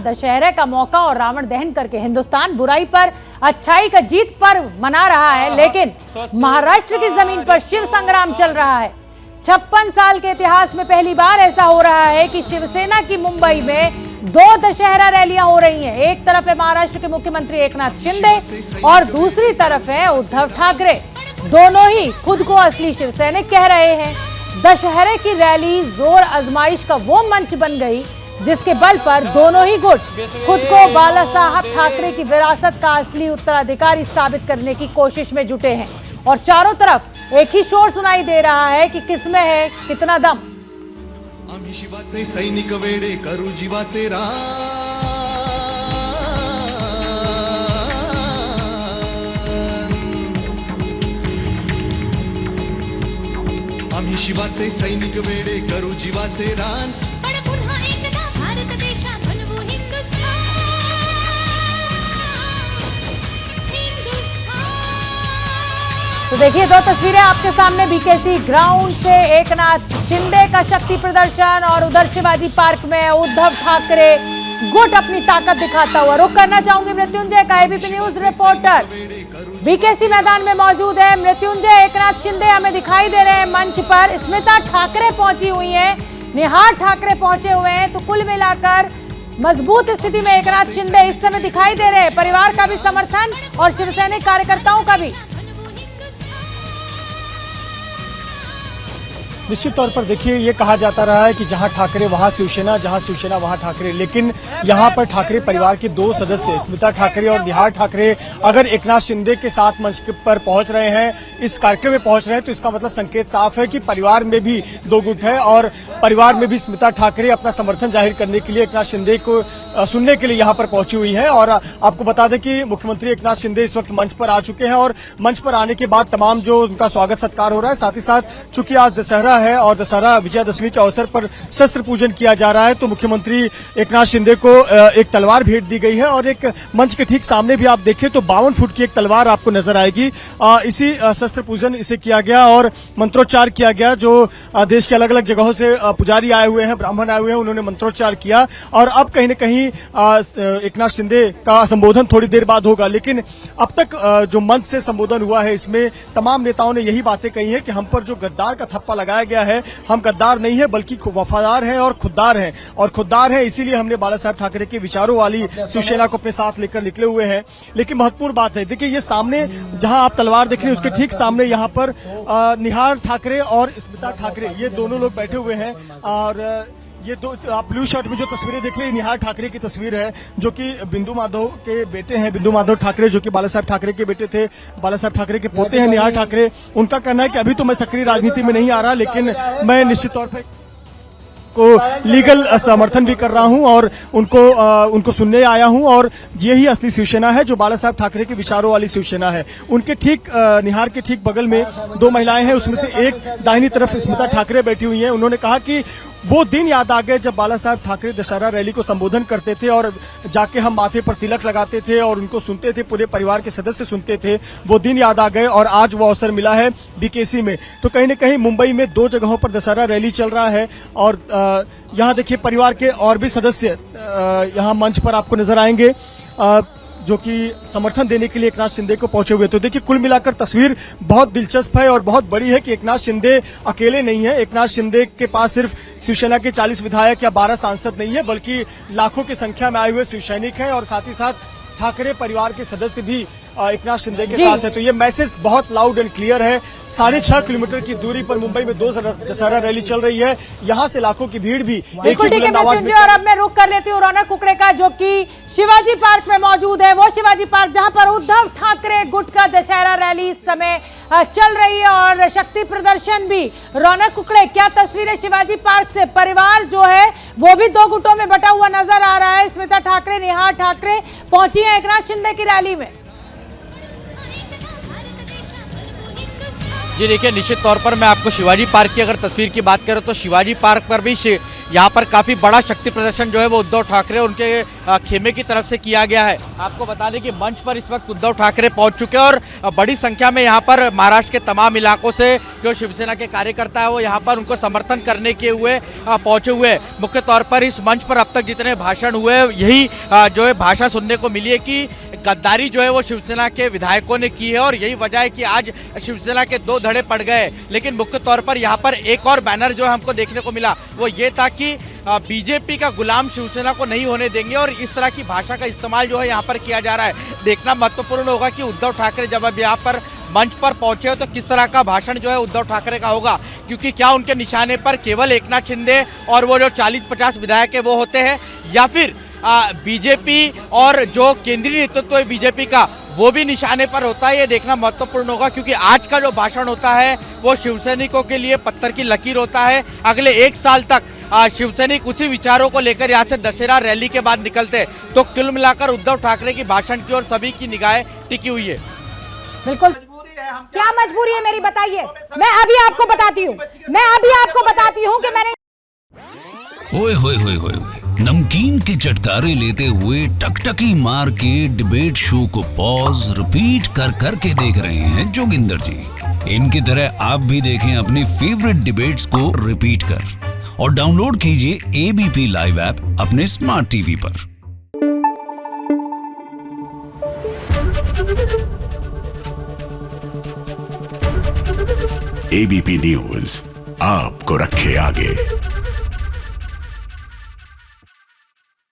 दशहरे का मौका और रावण दहन करके हिंदुस्तान बुराई पर अच्छाई का जीत पर्व मना रहा है, लेकिन महाराष्ट्र की जमीन पर शिव संग्राम चल रहा है। 56 साल के इतिहास में पहली बार ऐसा हो रहा है कि शिवसेना की मुंबई में 2 दशहरा रैलियां हो रही हैं। एक तरफ है महाराष्ट्र के मुख्यमंत्री एकनाथ शिंदे और दूसरी तरफ है उद्धव ठाकरे। दोनों ही खुद को असली शिवसैनिक कह रहे हैं। दशहरे की रैली जोर आजमाइश का वो मंच बन गई जिसके बल पर दोनों ही गुट खुद को बाला साहब ठाकरे की विरासत का असली उत्तराधिकारी साबित करने की कोशिश में जुटे हैं और चारों तरफ एक ही शोर सुनाई दे रहा है कि किसमें है कितना दम। आम्ही शिवाचे सैनिक वेडे करू जीवाचे रान, आम्ही शिवाचे सैनिक वेडे करू जीवाचे रान, पण पुन्हा एकदा भारत देशा बनवू हिंदुस्थान। तो देखिए 2 तस्वीरें आपके सामने बीकेसी ग्राउंड से एकनाथ शिंदे का शक्ति प्रदर्शन और उधर शिवाजी पार्क में उद्धव ठाकरे गुट अपनी ताकत दिखाता हुआ। रुक करना चाहूंगी मृत्युंजय का, एबीपी न्यूज रिपोर्टर बीकेसी मैदान में मौजूद है। मृत्युंजय, एकनाथ शिंदे हमें दिखाई दे रहे हैं मंच पर, स्मिता ठाकरे पहुंची हुई हैं, निहार ठाकरे पहुंचे हुए हैं। तो कुल मिलाकर मजबूत स्थिति में एकनाथ शिंदे इस समय दिखाई दे रहे हैं। परिवार का भी समर्थन और शिवसैनिक कार्यकर्ताओं का भी। निश्चित तौर पर देखिए, ये कहा जाता रहा है कि जहां ठाकरे वहां शिवसेना, जहां शिवसेना वहां ठाकरे, लेकिन यहां पर ठाकरे परिवार के 2 सदस्य स्मिता ठाकरे और निहार ठाकरे अगर एकनाथ शिंदे के साथ मंच पर पहुंच रहे हैं, इस कार्यक्रम में पहुंच रहे हैं, तो इसका मतलब संकेत साफ है कि परिवार में भी 2 गुट है और परिवार में भी स्मिता ठाकरे अपना समर्थन जाहिर करने के लिए एकनाथ शिंदे को सुनने के लिए यहाँ पर पहुंची हुई है। और आपको बता दें कि मुख्यमंत्री एकनाथ शिंदे इस वक्त मंच पर आ चुके हैं और मंच पर आने के बाद तमाम जो उनका स्वागत सत्कार हो रहा है, साथ ही साथ चूंकि आज दशहरा है और दशहरा विजयादशमी के अवसर पर शस्त्र पूजन किया जा रहा है, तो मुख्यमंत्री एकनाथ शिंदे को एक तलवार भेंट दी गई है और एक मंच के ठीक सामने भी आप देखें तो 52 फुट की एक तलवार आपको नजर आएगी। इसी शस्त्र पूजन इसे किया गया और मंत्रोच्चार किया गया। जो देश के अलग अलग जगहों से पुजारी आए हुए हैं, ब्राह्मण आए हुए हैं, उन्होंने मंत्रोच्चार किया और अब कहीं न कहीं एकनाथ शिंदे का संबोधन थोड़ी देर बाद होगा। लेकिन अब तक जो मंच से संबोधन हुआ है, इसमें तमाम नेताओं ने यही बातें कही है कि हम पर जो गद्दार का थप्पा लगाया गया है, हम गद्दार नहीं है बल्कि वफादार हैं और खुददार हैं, और खुददार हैं इसीलिए हमने बाला साहब ठाकरे के विचारों वाली शिवसेना को अपने साथ लेकर निकले हुए हैं। लेकिन महत्वपूर्ण बात है, देखिए ये सामने जहां आप तलवार देख रहे हैं उसके ठीक सामने यहाँ पर निहार ठाकरे और स्मिता ठाकरे ये दोनों लोग बैठे हुए हैं। और ये 2 आप ब्लू शर्ट में जो तस्वीरें देख रहे हैं, निहार ठाकरे की तस्वीर है जो कि बिंदु माधव के बेटे हैं। बिंदु माधव ठाकरे जो कि बाला साहब ठाकरे के बेटे थे, बाला साहब ठाकरे के पोते हैं निहार ठाकरे। उनका कहना है कि अभी तो मैं सक्रिय राजनीति में नहीं आ रहा, लेकिन मैं निश्चित तौर पर को लीगल समर्थन भी कर रहा हूं और उनको सुनने आया हूं और यही असली शिवसेना है जो बाला साहब ठाकरे के विचारों वाली शिवसेना है। उनके ठीक निहार के ठीक बगल में 2 महिलाएं हैं, उसमें से एक दाहिनी तरफ स्मिता ठाकरे बैठी हुई हैं। उन्होंने कहा कि वो दिन याद आ गए जब बाला साहब ठाकरे दशहरा रैली को संबोधन करते थे और जाके हम माथे पर तिलक लगाते थे और उनको सुनते थे, पूरे परिवार के सदस्य सुनते थे। वो दिन याद आ गए और आज वो अवसर मिला है बीकेसी में। तो कहीं न कहीं मुंबई में 2 जगहों पर दशहरा रैली चल रहा है और यहाँ देखिए परिवार के और भी सदस्य यहाँ मंच पर आपको नजर आएंगे जो कि समर्थन देने के लिए एकनाथ शिंदे को पहुंचे हुए। तो देखिए कुल मिलाकर तस्वीर बहुत दिलचस्प है और बहुत बड़ी है कि एकनाथ शिंदे अकेले नहीं है। एकनाथ शिंदे के पास सिर्फ शिवसेना के 40 विधायक या 12 सांसद नहीं है, बल्कि लाखों की संख्या में आए हुए शिवसैनिक हैं और साथ ही साथ ठाकरे परिवार के सदस्य भी एकनाथ शिंदे के साथ है। तो ये मैसेज बहुत लाउड एंड क्लियर है। 6.5 किलोमीटर की दूरी पर मुंबई में 2 दशहरा रैली चल रही है, यहाँ से लाखों की भीड़ भी बिल्कुल ठीक है मृत्युंजय। और अब मैं रुक कर लेती हूँ रौनक कुकड़े का जो कि शिवाजी पार्क में मौजूद है, वो शिवाजी पार्क जहां पर उद्धव ठाकरे गुट का दशहरा रैली इस समय चल रही है और शक्ति प्रदर्शन भी। रौनक कुकड़े, क्या तस्वीरें शिवाजी पार्क से? परिवार जो है वो भी 2 गुटों में बटा हुआ नजर आ रहा है। स्मिता ठाकरे, निहार ठाकरे पहुंची है एकनाथ शिंदे की रैली में। जी देखिए, निश्चित तौर पर मैं आपको शिवाजी पार्क की अगर तस्वीर की बात करूं तो शिवाजी पार्क पर भी यहाँ पर काफी बड़ा शक्ति प्रदर्शन जो है वो उद्धव ठाकरे और उनके खेमे की तरफ से किया गया है। आपको बता दें कि मंच पर इस वक्त उद्धव ठाकरे पहुंच चुके हैं और बड़ी संख्या में यहाँ पर महाराष्ट्र के तमाम इलाकों से जो शिवसेना के कार्यकर्ता है वो यहाँ पर उनको समर्थन करने के हुए पहुंचे हुए हैं। मुख्य तौर पर इस मंच पर अब तक जितने भाषण हुए यही जो है भाषा सुनने को मिली है कि गद्दारी जो है वो शिवसेना के विधायकों ने की है और यही वजह है कि आज शिवसेना के दो धड़े पड़ गए। लेकिन मुख्य तौर पर यहाँ पर एक और बैनर जो हमको देखने को मिला वो ये था कि बीजेपी का गुलाम शिवसेना को नहीं होने देंगे और इस तरह की भाषा का इस्तेमाल जो है यहाँ पर किया जा रहा है। देखना महत्वपूर्ण होगा कि उद्धव ठाकरे जब अब यहाँ पर मंच पर पहुंचे हो तो किस तरह का भाषण जो है उद्धव ठाकरे का होगा, क्योंकि क्या उनके निशाने पर केवल एकनाथ शिंदे और वो जो 40-50 विधायक है वो होते हैं या फिर बीजेपी और जो केंद्रीय नेतृत्व है बीजेपी का वो भी निशाने पर होता है। ये देखना महत्वपूर्ण होगा क्योंकि आज का जो भाषण होता है वो शिवसैनिकों के लिए पत्थर की लकीर होता है। अगले 1 साल तक शिवसैनिक उसी विचारों को लेकर यहाँ से दशहरा रैली के बाद निकलते हैं। तो कुल मिलाकर उद्धव ठाकरे की भाषण की ओर सभी की निगाहें टिकी हुई है। बिल्कुल, क्या मजबूरी है मेरी बताइए, मैं अभी आपको बताती हूँ कि मैंने ओए होए होए होए नमकीन के चटकारे लेते हुए टकटकी मार के डिबेट शो को पॉज रिपीट कर करके देख रहे हैं जोगिंदर जी। इनकी तरह आप भी देखें अपनी फेवरेट डिबेट्स को रिपीट कर और डाउनलोड कीजिए एबीपी लाइव ऐप अपने स्मार्ट टीवी पर। एबीपी न्यूज आपको रखे आगे।